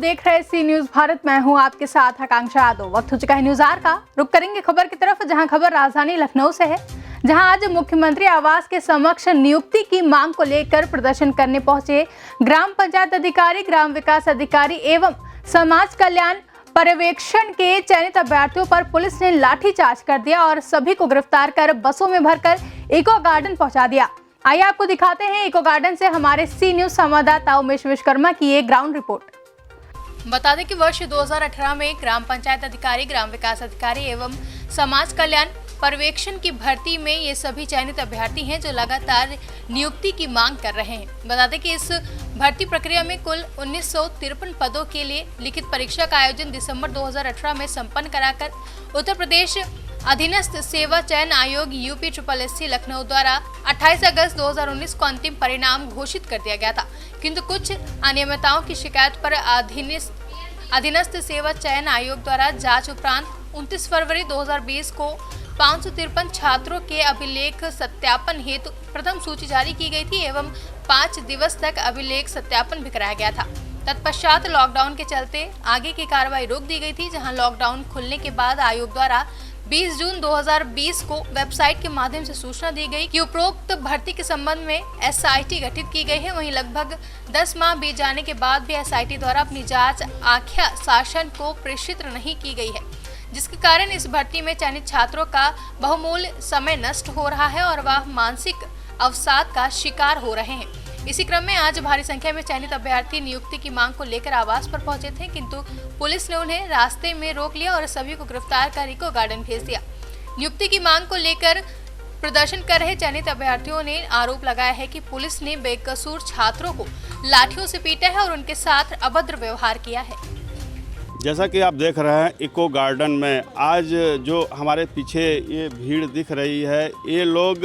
देख रहे सी न्यूज भारत। मैं हूं आपके साथ आकांक्षा यादव। वक्त हो चुका है न्यूज आर का। रुक करेंगे खबर की तरफ, जहां खबर राजधानी लखनऊ से है, जहां आज मुख्यमंत्री आवास के समक्ष नियुक्ति की मांग को लेकर प्रदर्शन करने पहुंचे ग्राम पंचायत अधिकारी, ग्राम विकास अधिकारी एवं समाज कल्याण पर्यवेक्षण के चयनित अभ्यर्थियों पर पुलिस ने लाठीचार्ज कर दिया और सभी को गिरफ्तार कर बसों में भरकर इको गार्डन पहुंचा दिया। आइए आपको दिखाते हैं इको गार्डन से हमारे सी न्यूज संवाददाता उमेश विश्वकर्मा की एक ग्राउंड रिपोर्ट। बता दें कि वर्ष 2018 में ग्राम पंचायत अधिकारी, ग्राम विकास अधिकारी एवं समाज कल्याण पर्यवेक्षण की भर्ती में ये सभी चयनित अभ्यर्थी हैं जो लगातार नियुक्ति की मांग कर रहे हैं। बता दें कि इस भर्ती प्रक्रिया में कुल 1953 पदों के लिए लिखित परीक्षा का आयोजन दिसंबर 2018 में संपन्न कराकर उत्तर प्रदेश अधीनस्थ सेवा चयन आयोग UPSSC लखनऊ द्वारा 28 अगस्त 2019 को अंतिम परिणाम घोषित कर दिया गया था। किंतु कुछ अनियमितताओं की शिकायत पर अधीनस्थ सेवा चयन आयोग द्वारा जांच उपरांत 29 फरवरी 2020 को 553 छात्रों के अभिलेख सत्यापन हेतु प्रथम सूची जारी की गई थी एवं 5 दिवस तक अभिलेख सत्यापन भी कराया गया था। तत्पश्चात लॉकडाउन के चलते आगे की कार्रवाई रोक दी गई थी, जहां लॉकडाउन खुलने के बाद आयोग द्वारा 20 जून 2020 को वेबसाइट के माध्यम से सूचना दी गई कि उपरोक्त भर्ती के संबंध में SIT गठित की गई है। वहीं लगभग 10 माह बीत जाने के बाद भी SIT द्वारा अपनी जांच आख्या शासन को प्रेषित नहीं की गई है, जिसके कारण इस भर्ती में चयनित छात्रों का बहुमूल्य समय नष्ट हो रहा है और वह मानसिक अवसाद का शिकार हो रहे हैं। इसी क्रम में आज भारी संख्या में चयनित अभ्यर्थी नियुक्ति की मांग को लेकर आवास पर पहुंचे थे, किंतु पुलिस ने उन्हें रास्ते में रोक लिया और सभी को गिरफ्तार कर इको गार्डन भेज दिया। नियुक्ति की मांग को लेकर प्रदर्शन कर रहे चयनित अभ्यर्थियों ने आरोप लगाया है कि पुलिस ने बेकसूर छात्रों को लाठियों से पीटा है और उनके साथ अभद्र व्यवहार किया है। जैसा कि आप देख रहे हैं इको गार्डन में आज जो हमारे पीछे ये भीड़ दिख रही है, ये लोग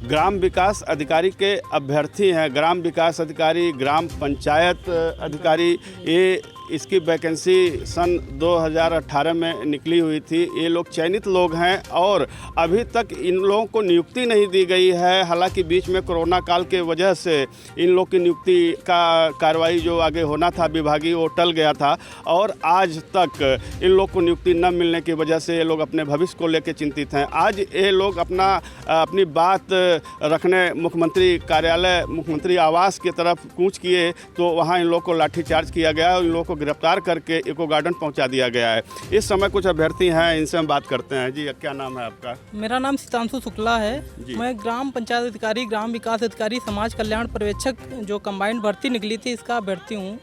ग्राम विकास अधिकारी के अभ्यर्थी हैं। ग्राम विकास अधिकारी, ग्राम पंचायत अधिकारी, ये इसकी वैकेंसी सन 2018 में निकली हुई थी। ये लोग चयनित लोग हैं और अभी तक इन लोगों को नियुक्ति नहीं दी गई है। हालांकि बीच में कोरोना काल के वजह से इन लोग की नियुक्ति का कार्रवाई जो आगे होना था विभागीय, वो टल गया था और आज तक इन लोग को नियुक्ति न मिलने की वजह से ये लोग अपने भविष्य को लेकर चिंतित हैं। आज ये लोग अपनी बात रखने मुख्यमंत्री कार्यालय, मुख्यमंत्री आवास की तरफ कूच किए तो वहाँ इन लोग को लाठीचार्ज किया गया और इन लोगों को गिरफ्तार करके इको गार्डन पहुंचा दिया गया है। इस समय कुछ अभ्यर्थी हैं, इनसे हम बात करते हैं। जी, क्या नाम है आपका? मेरा नाम सितांशु शुक्ला है। मैं ग्राम पंचायत अधिकारी, ग्राम विकास अधिकारी, समाज कल्याण पर्यवेक्षक जो कंबाइंड भर्ती निकली थी इसका अभ्यर्थी हूँ।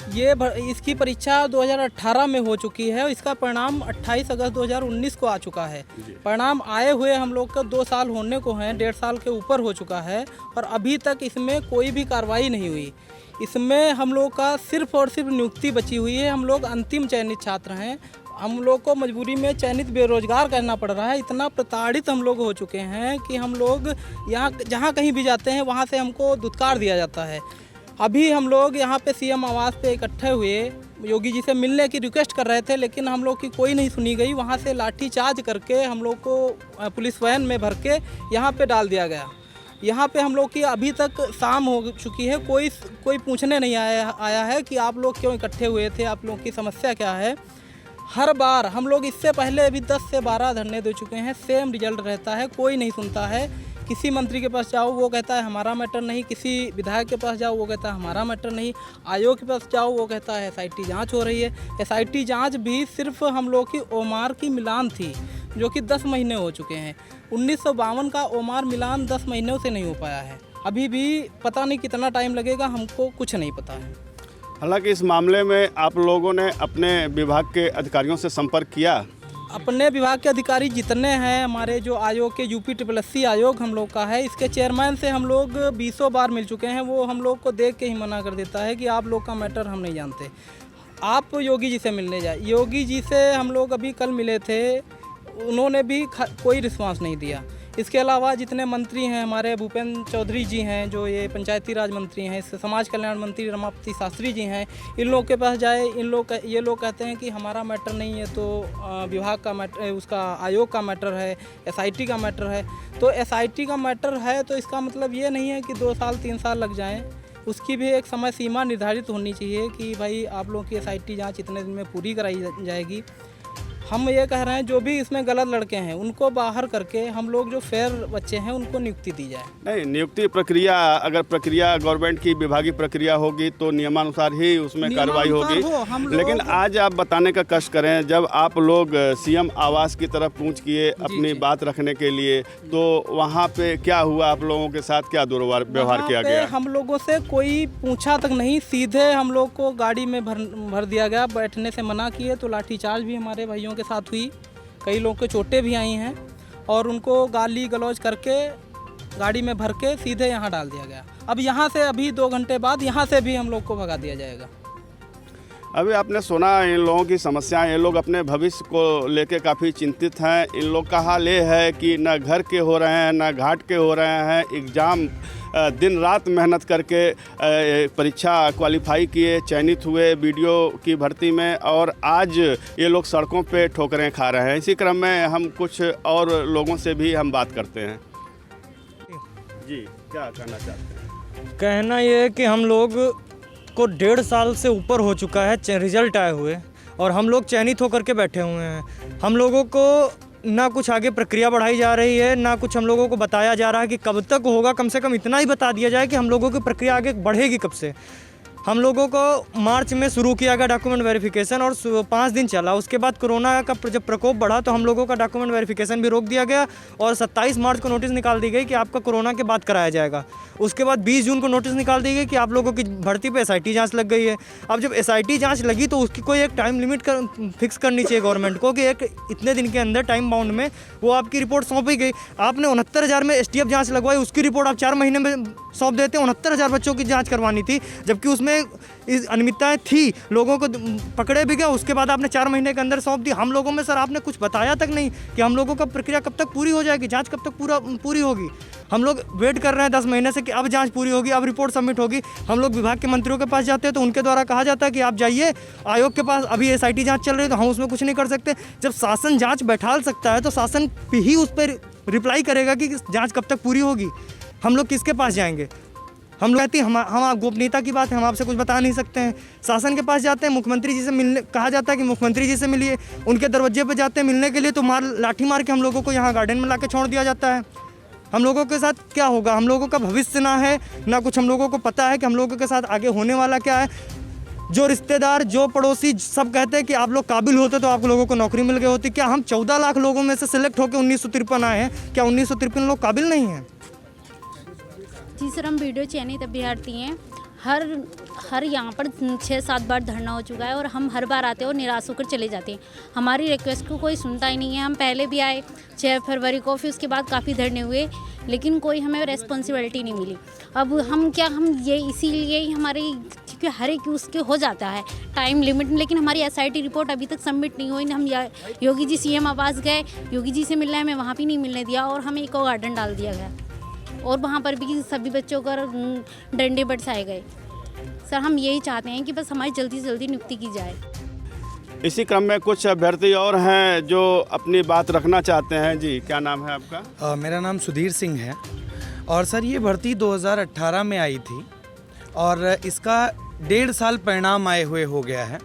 इसकी परीक्षा 2018 में हो चुकी है और इसका परिणाम 28 अगस्त 2019 को आ चुका है। परिणाम आए हुए हम लोग का 2 साल होने को हैं, 1.5 साल के ऊपर हो चुका है और अभी तक इसमें कोई भी कार्रवाई नहीं हुई। इसमें हम लोग का सिर्फ और सिर्फ नियुक्ति बची हुई है। हम लोग अंतिम चयनित छात्र हैं। हम लोग को मजबूरी में चयनित बेरोजगार करना पड़ रहा है। इतना प्रताड़ित हम लोग हो चुके हैं कि हम लोग यहाँ जहाँ कहीं भी जाते हैं वहाँ से हमको दुत्कार दिया जाता है। अभी हम लोग यहाँ पे CM आवास पे इकट्ठे हुए, योगी जी से मिलने की रिक्वेस्ट कर रहे थे, लेकिन हम लोग की कोई नहीं सुनी गई। वहाँ से लाठीचार्ज करके हम लोग को पुलिस वैन में भर के यहाँ पे डाल दिया गया। यहाँ पे हम लोग की अभी तक शाम हो चुकी है, कोई पूछने नहीं आया है कि आप लोग क्यों इकट्ठे हुए थे, आप लोग की समस्या क्या है। हर बार हम लोग इससे पहले अभी 10 से 12 धरने दे चुके हैं, सेम रिजल्ट रहता है, कोई नहीं सुनता है। किसी मंत्री के पास जाओ वो कहता है हमारा मैटर नहीं, किसी विधायक के पास जाओ वो कहता है हमारा मैटर नहीं, आयोग के पास जाओ वो कहता है SIT जांच हो रही है। SIT जांच भी सिर्फ हम लोग की ओमार की मिलान थी जो कि 10 महीने हो चुके हैं। 1952 का ओमार मिलान 10 महीनों से नहीं हो पाया है। अभी भी पता नहीं कितना टाइम लगेगा, हमको कुछ नहीं पता है। हालांकि इस मामले में आप लोगों ने अपने विभाग के अधिकारियों से संपर्क किया? अपने विभाग के अधिकारी जितने हैं, हमारे जो आयोग के UPSSC आयोग हम लोग का है, इसके चेयरमैन से हम लोग 20 बार मिल चुके हैं। वो हम लोग को देख के ही मना कर देता है कि आप लोग का मैटर हम नहीं जानते, आप योगी जी से मिलने जाए। योगी जी से हम लोग अभी कल मिले थे, उन्होंने भी कोई रिस्पांस नहीं दिया। इसके अलावा जितने मंत्री हैं, हमारे भूपेंद्र चौधरी जी हैं जो ये पंचायती राज मंत्री हैं, समाज कल्याण मंत्री रमापति शास्त्री जी हैं, इन लोग के पास जाए, ये लोग कहते हैं कि हमारा मैटर नहीं है, तो विभाग का मैटर, उसका आयोग का मैटर है, SIT का मैटर है। तो SIT का मैटर है तो इसका मतलब ये नहीं है कि 2 साल 3 साल लग जाएं। उसकी भी एक समय सीमा निर्धारित होनी चाहिए कि भाई आप लोगों की SIT जांच इतने दिन में पूरी कराई जाएगी। हम ये कह रहे हैं जो भी इसमें गलत लड़के हैं उनको बाहर करके हम लोग जो फेयर बच्चे हैं उनको नियुक्ति दी जाए। नहीं, नियुक्ति प्रक्रिया अगर प्रक्रिया गवर्नमेंट की विभागीय प्रक्रिया होगी तो नियमानुसार ही उसमें कार्रवाई होगी। लेकिन आज आप बताने का कष्ट करें, जब आप लोग CM आवास की तरफ कूच किए अपनी बात रखने के लिए, तो वहाँ पे क्या हुआ? आप लोगों के साथ क्या दुर्व्यवहार किया गया? हम लोगों से कोई पूछा तक नहीं, सीधे हम लोग को गाड़ी में भर दिया गया। बैठने से मना किए तो लाठीचार्ज भी हमारे भाइयों के साथ हुई। कई लोग को चोटें भी आई हैं और उनको गाली गलौज करके गाड़ी में भर के सीधे यहाँ डाल दिया गया। अब यहाँ से अभी 2 घंटे बाद यहाँ से भी हम लोग को भगा दिया जाएगा। अभी आपने सुना इन लोगों की समस्याएं। ये लोग अपने भविष्य को लेके काफ़ी चिंतित हैं। इन लोग का हाल ये है कि न घर के हो रहे हैं, न घाट के हो रहे हैं। एग्ज़ाम दिन रात मेहनत करके परीक्षा क्वालिफाई किए, चयनित हुए वीडियो की भर्ती में, और आज ये लोग सड़कों पे ठोकरें खा रहे हैं। इसी क्रम में हम कुछ और लोगों से भी हम बात करते हैं। जी, क्या कहना चाहते हैं? कहना ये है कि हम लोग को 1.5 साल से ऊपर हो चुका है रिजल्ट आए हुए, और हम लोग चयनित होकर के बैठे हुए हैं। हम लोगों को ना कुछ आगे प्रक्रिया बढ़ाई जा रही है, ना कुछ हम लोगों को बताया जा रहा है कि कब तक होगा। कम से कम इतना ही बता दिया जाए कि हम लोगों की प्रक्रिया आगे बढ़ेगी कब से। हम लोगों को मार्च में शुरू किया गया डॉक्यूमेंट वेरिफिकेशन और 5 दिन चला। उसके बाद कोरोना का जब प्रकोप बढ़ा तो हम लोगों का डॉक्यूमेंट वेरिफिकेशन भी रोक दिया गया और 27 मार्च को नोटिस निकाल दी गई कि आपका कोरोना के बाद कराया जाएगा। उसके बाद 20 जून को नोटिस निकाल दी गई कि आप लोगों की भर्ती पे SIT जांच लग गई है। अब जब SIT जांच लगी तो उसकी कोई एक टाइम लिमिट फिक्स करनी चाहिए गवर्नमेंट को कि एक इतने दिन के अंदर टाइम बाउंड में वो आपकी रिपोर्ट सौंपी गई। आपने 69,000 में STF जाँच लगवाई, उसकी रिपोर्ट आप 4 महीने में सौंप देते। 69,000 बच्चों की जाँच करवानी थी, जबकि उसमें इस अनियमितताएं थी, लोगों को पकड़े भी गए। उसके बाद आपने 4 महीने के अंदर सौंप दी। हम लोगों में सर आपने कुछ बताया तक नहीं कि हम लोगों का प्रक्रिया कब तक पूरी हो जाएगी, जांच कब तक पूरी होगी। हम लोग वेट कर रहे हैं 10 महीने से कि अब जांच पूरी होगी, अब रिपोर्ट सबमिट होगी। हम लोग विभाग के मंत्रियों के पास जाते हैं तो उनके द्वारा कहा जाता है कि आप जाइए आयोग के पास, अभी SIT जाँच चल रही है तो हम उसमें कुछ नहीं कर सकते। जब शासन जाँच बैठाल सकता है तो शासन ही उस पर रिप्लाई करेगा कि जाँच कब तक पूरी होगी। हम लोग किसके पास जाएंगे? हम लोग कहते हैं हम गोपनीयता की बात है, हम आपसे कुछ बता नहीं सकते हैं। शासन के पास जाते हैं, मुख्यमंत्री जी से मिलने कहा जाता है कि मुख्यमंत्री जी से मिलिए। उनके दरवाजे पे जाते हैं मिलने के लिए तो लाठी मार के हम लोगों को यहाँ गार्डन में ला के छोड़ दिया जाता है। हम लोगों के साथ क्या होगा? हम लोगों का भविष्य ना है, ना कुछ हम लोगों को पता है कि हम लोगों के साथ आगे होने वाला क्या है। जो रिश्तेदार, जो पड़ोसी सब कहते हैं कि आप लोग काबिल होते तो आप लोगों को नौकरी मिल गई होती। क्या हम 14 लाख लोगों में से सिलेक्ट होकर 1953 आए हैं? क्या 1953 लोग काबिल नहीं हैं? जी सर, हम वीडियो चयनित अभ्यर्थी हैं। हर यहाँ पर 6-7 बार धरना हो चुका है और हम हर बार आते हैं और निराश होकर चले जाते हैं। हमारी रिक्वेस्ट को कोई सुनता ही नहीं है। हम पहले भी आए 6 फरवरी को, फिर उसके बाद काफ़ी धरने हुए, लेकिन कोई हमें रिस्पॉन्सिबिलिटी नहीं मिली। अब हम ये इसीलिए ही हमारी, क्योंकि हर एक उसके हो जाता है टाइम लिमिट, लेकिन हमारी SIT रिपोर्ट अभी तक सबमिट नहीं हुई। हम योगी जी CM आवास गए, योगी जी से मिलना है, हमें वहाँ भी नहीं मिलने दिया और हमें इको गार्डन डाल दिया गया और वहाँ पर भी सभी बच्चों को डंडे बरसाए गए। सर हम यही चाहते हैं कि बस हमारी जल्दी से जल्दी नियुक्ति की जाए। इसी क्रम में कुछ अभ्यर्थी और हैं जो अपनी बात रखना चाहते हैं। जी, क्या नाम है आपका? मेरा नाम सुधीर सिंह है और सर ये भर्ती 2018 में आई थी और इसका 1.5 साल परिणाम आए हुए हो गया है।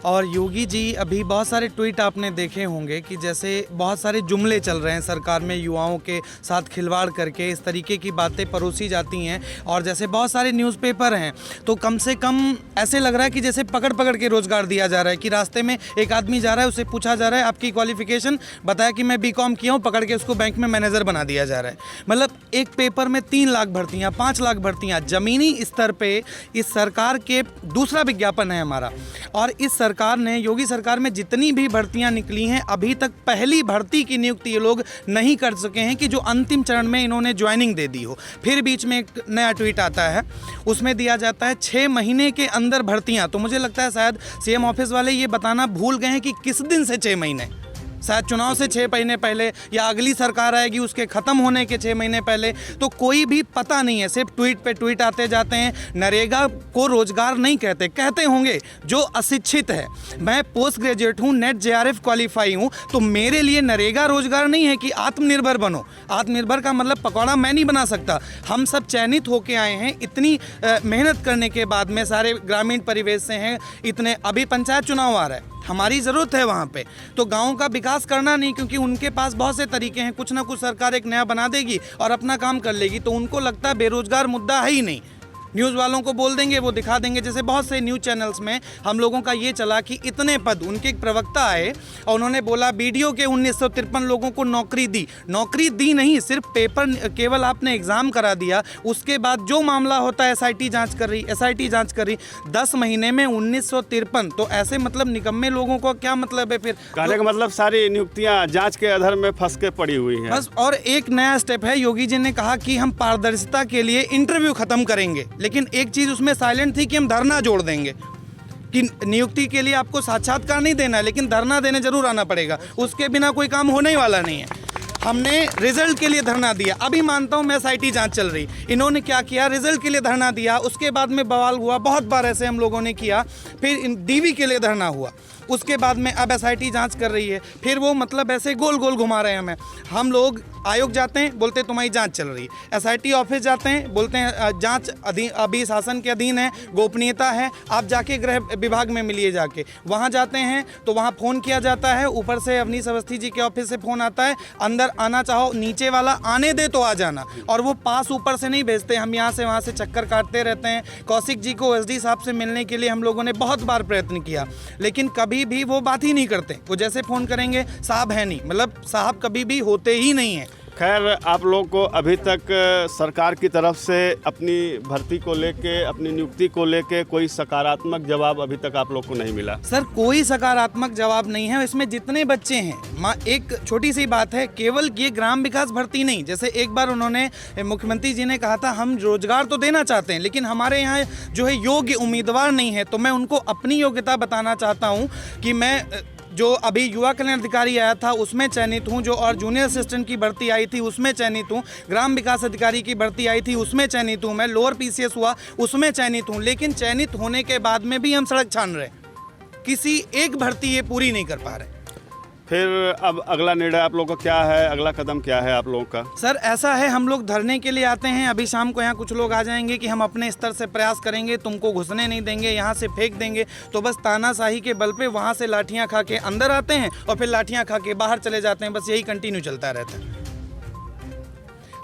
और योगी जी अभी बहुत सारे ट्वीट आपने देखे होंगे कि जैसे बहुत सारे जुमले चल रहे हैं सरकार में, युवाओं के साथ खिलवाड़ करके इस तरीके की बातें परोसी जाती हैं। और जैसे बहुत सारे न्यूज़पेपर हैं तो कम से कम ऐसे लग रहा है कि जैसे पकड़ पकड़ के रोज़गार दिया जा रहा है कि रास्ते में एक आदमी जा रहा है, उसे पूछा जा रहा है आपकी क्वालिफ़िकेशन, बताया कि मैं BCom किया हूँ, पकड़ के उसको बैंक में मैनेजर बना दिया जा रहा है। मतलब एक पेपर में 3 लाख भर्तियाँ, 5 लाख भर्तियाँ ज़मीनी स्तर पर इस सरकार के दूसरा विज्ञापन है हमारा। और इस सरकार ने, योगी सरकार में जितनी भी भर्तियां निकली हैं अभी तक पहली भर्ती की नियुक्ति ये लोग नहीं कर सके हैं कि जो अंतिम चरण में इन्होंने ज्वाइनिंग दे दी हो। फिर बीच में एक नया ट्वीट आता है, उसमें दिया जाता है 6 महीने के अंदर भर्तियां। तो मुझे लगता है शायद CM ऑफिस वाले ये बताना भूल गए हैं कि किस दिन से 6 महीने। शायद चुनाव से 6 महीने पहले या अगली सरकार आएगी उसके ख़त्म होने के 6 महीने पहले, तो कोई भी पता नहीं है। सिर्फ ट्वीट पे ट्वीट आते जाते हैं। नरेगा को रोजगार नहीं कहते, कहते होंगे जो अशिक्षित है। मैं पोस्ट ग्रेजुएट हूँ, नेट JRF क्वालिफाई हूँ, तो मेरे लिए नरेगा रोजगार नहीं है कि आत्मनिर्भर बनो। आत्मनिर्भर का मतलब पकौड़ा मैं नहीं बना सकता। हम सब चयनित होके आए हैं, इतनी मेहनत करने के बाद में, सारे ग्रामीण परिवेश से हैं, इतने अभी पंचायत चुनाव आ रहा है, हमारी ज़रूरत है वहाँ पे, तो गाँव का विकास करना नहीं, क्योंकि उनके पास बहुत से तरीके हैं। कुछ ना कुछ सरकार एक नया बना देगी और अपना काम कर लेगी, तो उनको लगता है बेरोजगार मुद्दा है ही नहीं। न्यूज़ वालों को बोल देंगे, वो दिखा देंगे। जैसे बहुत से न्यूज़ चैनल्स में हम लोगों का ये चला कि इतने पद, उनके एक प्रवक्ता आए और उन्होंने बोला BDO के 1953 लोगों को नौकरी दी। नौकरी दी नहीं, सिर्फ पेपर, केवल आपने एग्ज़ाम करा दिया, उसके बाद जो मामला होता है SIT जांच कर रही, SIT जांच कर रही। 10 महीने में 1953, तो ऐसे मतलब निकम्मे लोगों को क्या मतलब है फिर? कहने का मतलब सारी नियुक्तियां जांच के आधार में फंस के पड़ी हुई हैं। बस, और एक नया स्टेप है, योगी जी ने कहा कि हम पारदर्शिता के लिए इंटरव्यू खत्म करेंगे, लेकिन एक चीज उसमें साइलेंट थी कि हम धरना जोड़ देंगे, कि नियुक्ति के लिए आपको साक्षात्कार नहीं देना है, लेकिन धरना देने जरूर आना पड़ेगा, उसके बिना कोई काम होने वाला नहीं है। हमने रिजल्ट के लिए धरना दिया, अभी मानता हूँ मैं SIT जांच चल रही, इन्होंने क्या किया, रिजल्ट के लिए धरना दिया, उसके बाद में बवाल हुआ, बहुत बार ऐसे हम लोगों ने किया, फिर DV के लिए धरना हुआ, उसके बाद में अब SIT जांच कर रही है, फिर वो मतलब ऐसे गोल गोल घुमा रहे हैं हमें। हम लोग आयोग जाते हैं, बोलते हैं तुम्हारी जांच चल रही है। SIT ऑफिस जाते हैं, बोलते हैं जांच अभी शासन के अधीन है, गोपनीयता है, आप जाके गृह विभाग में मिलिए जाके। वहाँ जाते हैं तो वहाँ फ़ोन किया जाता है, ऊपर से अवनीश अवस्थी जी के ऑफिस से फ़ोन आता है, अंदर आना चाहो, नीचे वाला आने दे तो आ जाना, और वो पास ऊपर से नहीं भेजते। हम यहाँ से वहाँ से चक्कर काटते रहते हैं। कौशिक जी को SD साहब से मिलने के लिए हम लोगों ने बहुत बार प्रयत्न किया, लेकिन कभी भी वो बात ही नहीं करते। वो जैसे फ़ोन करेंगे, साहब है नहीं, मतलब साहब कभी भी होते ही नहीं हैं। खैर, आप लोग को अभी तक सरकार की तरफ से अपनी भर्ती को लेके, अपनी नियुक्ति को लेके कोई सकारात्मक जवाब अभी तक आप लोग को नहीं मिला? सर, कोई सकारात्मक जवाब नहीं है। इसमें जितने बच्चे हैं, एक छोटी सी बात है, केवल ये ग्राम विकास भर्ती नहीं, जैसे एक बार उन्होंने, मुख्यमंत्री जी ने कहा था हम रोजगार तो देना चाहते हैं, लेकिन हमारे यहाँ जो है योग्य उम्मीदवार नहीं है। तो मैं उनको अपनी योग्यता बताना चाहता हूँ कि मैं जो अभी युवा कल्याण अधिकारी आया था उसमें चयनित हूं, जो और जूनियर असिस्टेंट की भर्ती आई थी उसमें चयनित हूं, ग्राम विकास अधिकारी की भर्ती आई थी उसमें चयनित हूं, मैं लोअर PCS हुआ उसमें चयनित हूं। लेकिन चयनित होने के बाद में भी हम सड़क छान रहे, किसी एक भर्ती ये पूरी नहीं कर पा रहे। फिर अब अगला निर्णय आप लोगों का क्या है, अगला कदम क्या है आप लोगों का? सर, ऐसा है, हम लोग धरने के लिए आते हैं। अभी शाम को यहाँ कुछ लोग आ जाएंगे कि हम अपने स्तर से प्रयास करेंगे, तुमको घुसने नहीं देंगे, यहाँ से फेंक देंगे। तो बस तानाशाही के बल पे वहाँ से लाठियाँ खा के अंदर आते हैं और फिर लाठियाँ खा के बाहर चले जाते हैं। बस यही कंटिन्यू चलता रहता है।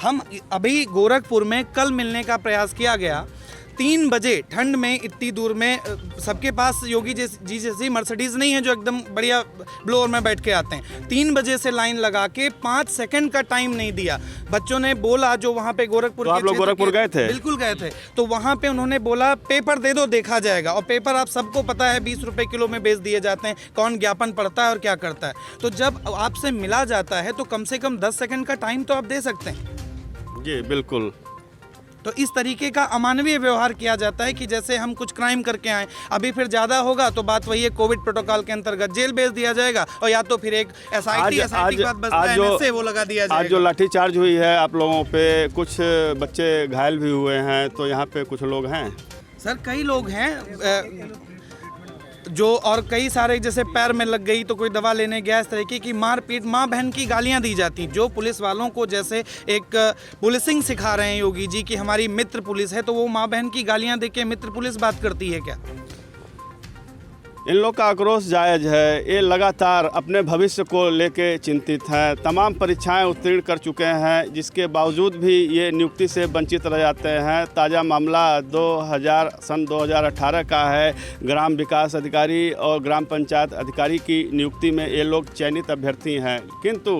हम अभी गोरखपुर में कल मिलने का प्रयास किया गया, 3 बजे ठंड में, इतनी दूर में, सबके पास योगी जी जैसी मर्सिडीज़ नहीं है जो एकदम बढ़िया ब्लोअर में बैठ के आते हैं। 3 बजे से लाइन लगा के 5 सेकंड का टाइम नहीं दिया। बच्चों ने बोला, जो वहाँ पे गोरखपुर, तो आप लोग गोरखपुर गए थे? बिल्कुल गए थे। तो वहाँ पे उन्होंने बोला पेपर दे दो, देखा जाएगा। और पेपर आप सबको पता है 20 रुपये किलो में बेच दिए जाते हैं, कौन ज्ञापन पढ़ता है और क्या करता है। तो जब आपसे मिला जाता है तो कम से कम 10 सेकंड का टाइम तो आप दे सकते हैं। जी बिल्कुल। तो इस तरीके का अमानवीय व्यवहार किया जाता है कि जैसे हम कुछ क्राइम करके आए। अभी फिर ज़्यादा होगा तो बात वही है, कोविड प्रोटोकॉल के अंतर्गत जेल भेज दिया जाएगा, और या तो फिर एक SIT के बाद बस NSA वो लगा दिया जाएगा। आज जो लाठीचार्ज हुई है आप लोगों पे, कुछ बच्चे घायल भी हुए हैं, तो यहाँ पे कुछ लोग हैं? सर, कई लोग हैं जो, और कई सारे जैसे पैर में लग गई तो कोई दवा लेने गया, इस तरीके की मारपीट, माँ बहन की गालियां दी जाती। जो पुलिस वालों को जैसे एक पुलिसिंग सिखा रहे हैं योगी जी कि हमारी मित्र पुलिस है, तो वो माँ बहन की गालियां दे के मित्र पुलिस बात करती है क्या? इन लोग का आक्रोश जायज़ है। ये लगातार अपने भविष्य को लेके चिंतित हैं, तमाम परीक्षाएं उत्तीर्ण कर चुके हैं, जिसके बावजूद भी ये नियुक्ति से वंचित रह जाते हैं। ताज़ा मामला सन 2018 का है। ग्राम विकास अधिकारी और ग्राम पंचायत अधिकारी की नियुक्ति में ये लोग चयनित अभ्यर्थी हैं, किंतु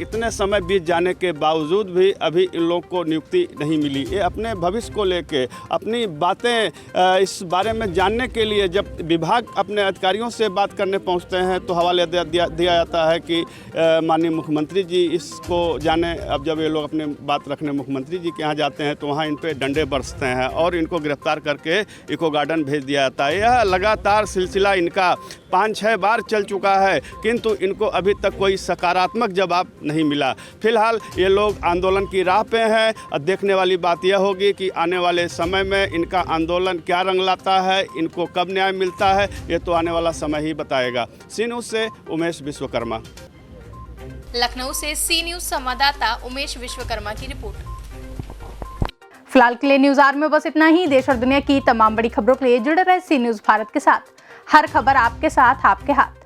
इतने समय बीत जाने के बावजूद भी अभी इन लोग को नियुक्ति नहीं मिली। ये अपने भविष्य को लेके अपनी बातें इस बारे में जानने के लिए जब विभाग अपने अधिकारियों से बात करने पहुंचते हैं तो हवाले दिया जाता है कि माननीय मुख्यमंत्री जी इसको जाने। अब जब ये लोग अपने बात रखने मुख्यमंत्री जी के यहाँ जाते हैं तो वहाँ इन पे डंडे बरसते हैं और इनको गिरफ्तार करके इको गार्डन भेज दिया जाता है। यह लगातार सिलसिला इनका 5-6 बार चल चुका है, किंतु इनको अभी तक कोई सकारात्मक जवाब नहीं मिला। फिलहाल ये लोग आंदोलन की राह पे हैं और देखने वाली बात यह होगी कि आने वाले समय में इनका आंदोलन क्या रंग लाता है, इनको कब न्याय मिलता है, ये तो आने वाला समय ही बताएगा। सी न्यूज़ से उमेश विश्वकर्मा। लखनऊ से सी न्यूज़ संवाददाता उमेश विश्वकर्मा की रिपोर्ट। फिलहाल के लिए न्यूज़ आवर में बस इतना ही। देश और दुनिया की तमाम बड़ी खबरों के लिए जुड़े रहे सी न्यूज़ भारत के साथ। हर खबर आपके साथ, आपके हाथ।